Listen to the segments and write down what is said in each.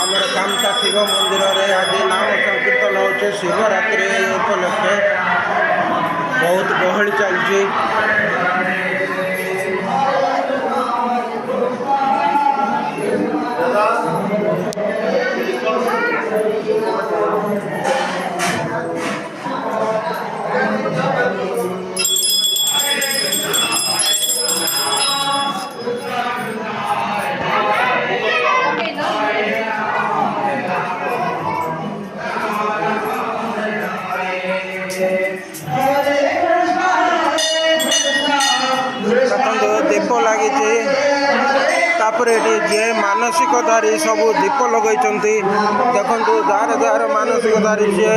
ଆମର କାମତା ଶିବ ମନ୍ଦିରରେ ଆଜି ନାମ ସଂକୀର୍ତ୍ତନ ହେଉଛି ଶିବରାତ୍ରି ଉପଲକ୍ଷେ ବହୁତ ଗହଳି ଚାଲିଛି। दीप लगी जे मानसिकधारी सब दीप लगे देखु जार जार मानसिकधारी सी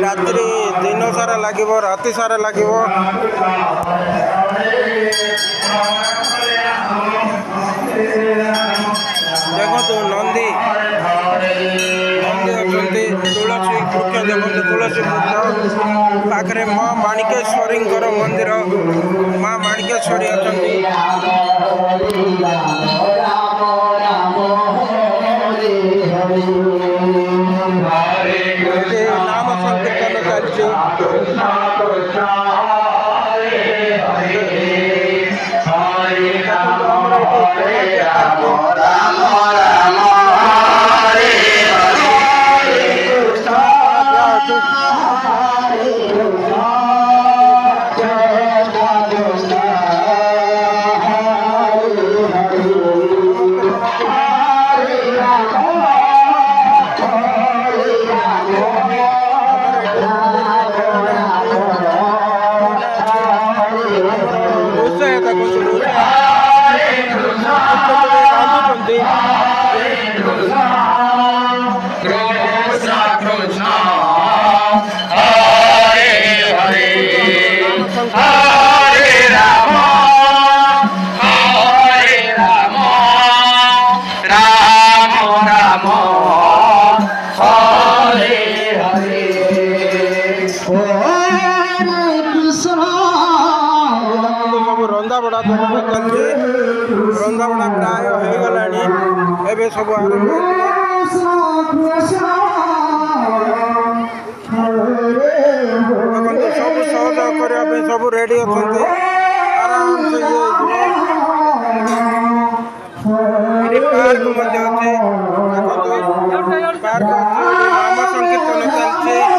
रात्रि दिन सारा लगे राति सारा लगे देखु नंदी नंदी तुलसी वृक्ष देखो तुलसी वृक्ष पाखे माँ माणिकेश्वरी मंदिर माँ माणिकेश्वरी अच्छा नाम संकीर्तन चलती रंधाबड़ा चलती रंधाबड़ा प्राय हो गला एवं सब आरंभ सब सहयोग करने सब रेडी अच्छा आराम से पार्क अच्छे पार्क नाम संकीर्तन चलती